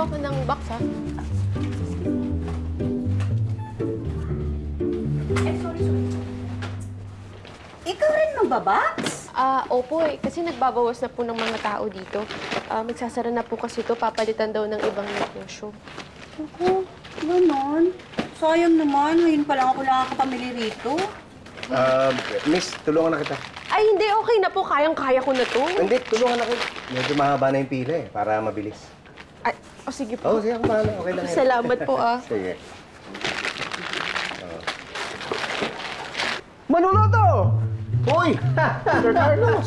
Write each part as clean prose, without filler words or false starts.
ako ng box, ha? Sorry. Ikaw rin magbabox? Opo eh. Kasi nagbabawas na po ng mga tao dito. Magsasara na po kasi ito. Papalitan daw ng ibang negosyo. Ako, ganon. Sayang naman. Ngayon pa lang ako nakakapamili rito. Miss, tulungan na kita. Ay, hindi. Okay na po. Kayang-kaya ko na to. Hindi, tulungan ako. Medyo mahaba na yung pila eh, para mabilis. Ay, sige po. Sige, ako bahala. Okay lang yan. Salamat po, Sige. Manuluto! Uy! Sir Carlos!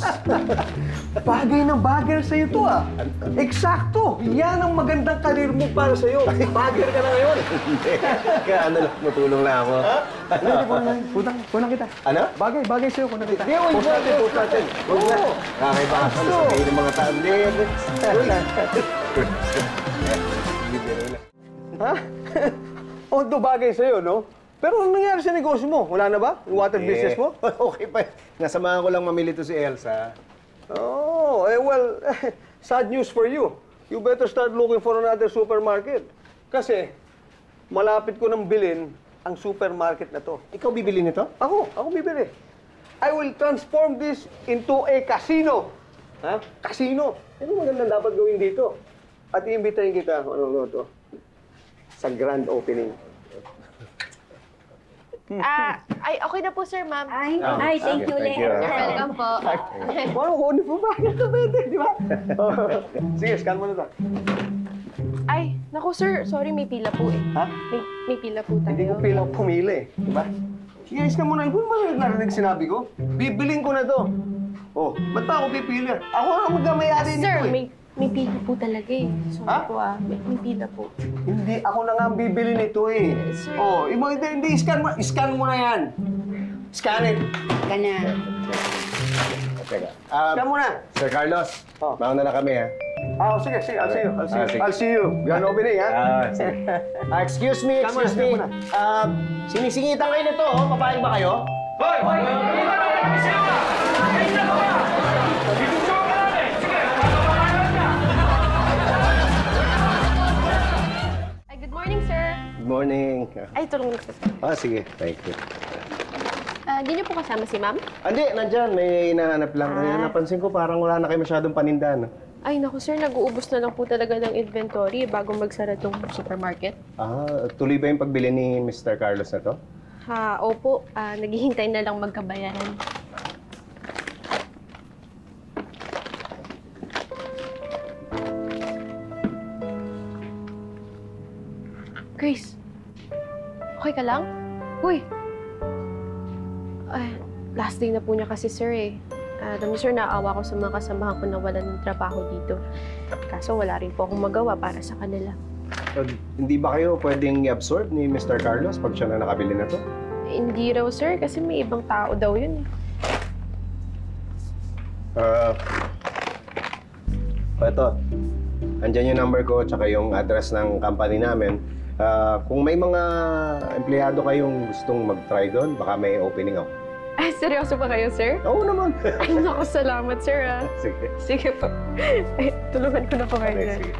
Bagay ng bagay sa'yo to, ah. Eksakto! Yan ang magandang karir mo para sa'yo. Bagay ka na ngayon. Hindi. Kaya ano lang, matulong lang ako. Ha? Hindi, punang kita. Ano? Bagay sa'yo, punang kita. Hindi, huwag natin. Huwag natin. Huwag na. Kakaibasan na sabihin ng mga tao. Hindi. Ha? Although bagay sa'yo, no? Pero anong nangyari sa negosyo mo? Wala na ba? Yung water business mo? Okay pa. Nasamahan ko lang mamili to si Elsa. Oh, well, sad news for you. You better start looking for another supermarket. Kasi, malapit ko nang bilhin ang supermarket na to. Ikaw bibili nito? Ako bibili. I will transform this into a casino. Ha? Casino. Ano magandang dapat gawin dito? At iimbitahin kita, ano to? Sa grand opening. Ay, okay na po, sir, ma'am. Ay, thank you, thank Leah. you. Welcome po. Wow, kunin mo ba? Ito pwede, di ba? Sige, scan mo na to. Ay, naku, sir. Sorry, may pila po eh. Ha? May pila po tayo. Hindi ko pilang pumili, di ba? Sige, scan mo na. Hindi mo narinig sinabi ko. Bibiling ko na to. Oh, ba't pa ako pipili? Ako ang magkamayari nito Sir, eh. may pila po talaga eh. Sorry Ha? po may pila po. Hindi, ako na nga ang bibili nito eh. Sir. Oh, hindi, scan mo na yan. Scan it. Ka na. Teka. Scan mo na. Sir Carlos, mauna na kami, ha? Sige. I'll see you. I'll see you. Yan opening, ha? Sige. Excuse me. Sinisingitan kayo nito, oh. Papayag ba kayo? Hoy! Ay, good morning, sir. Good morning. Ay, tulong na, sir. Sige. Thank you. Di niyo po kasama si ma'am? Hindi, nandyan. May hinahanap lang. Kaya napansin ko parang wala na kayo masyadong paninda, no? Ay, naku, sir. Nag-uubos na lang po talaga ng inventory bago magsara tong supermarket. Tuloy ba yung pagbili ni Mr. Carlos na to? Opo. Naghihintay na lang magkabayaran. Grace, okay ka lang? Uy! Ay, last day na po niya kasi, sir, eh. Alam niyo, sir, naawa ko sa mga kasamahan ko na wala ng trabaho dito. Kaso wala rin po akong magawa para sa kanila. Hindi ba kayo pwedeng i-absorb ni Mr. Carlos pag siya na nakabili na to? Hindi raw, sir, kasi may ibang tao daw yun, eh. Ito. Andyan yung number ko tsaka yung address ng company namin. Kung may mga empleyado kayong gustong mag-try doon, baka may opening ako. Ay, seryoso ba kayo, sir? Oo naman. Ay, naku, salamat, sir, ah. Sige. Sige po. Ay, tulungan ko na po kayo dyan. Sige.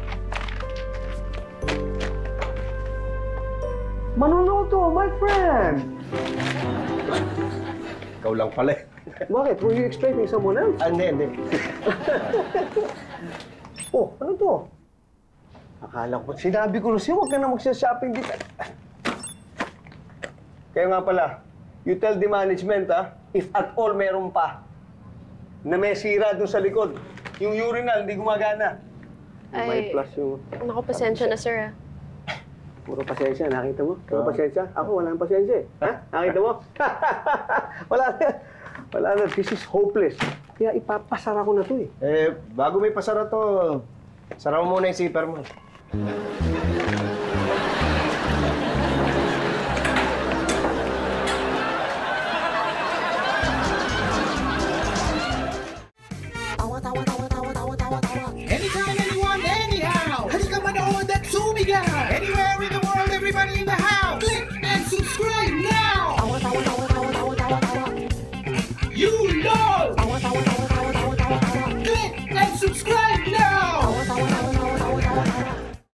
Manuluto, my friend! Ikaw lang pala eh. Bakit? Were you expecting someone else? Hindi. Oh, ano to? Akala ko, sinabi ko na siya, huwag ka na magsha-shopping dito. Kaya nga pala, you tell the management, if at all meron pa, na may sira doon sa likod. Yung urinal, hindi gumagana. May Ay, plus yung... naku, pasensya na, sir, ah. Puro pasensya, nakita mo? Puro pasensya? Ako, wala nang pasensya eh. Ha? Nakita mo? Wala na. This is hopeless. Kaya ipapasara ko na to eh. Bago may pasara to, sara mo muna yung zipper mo.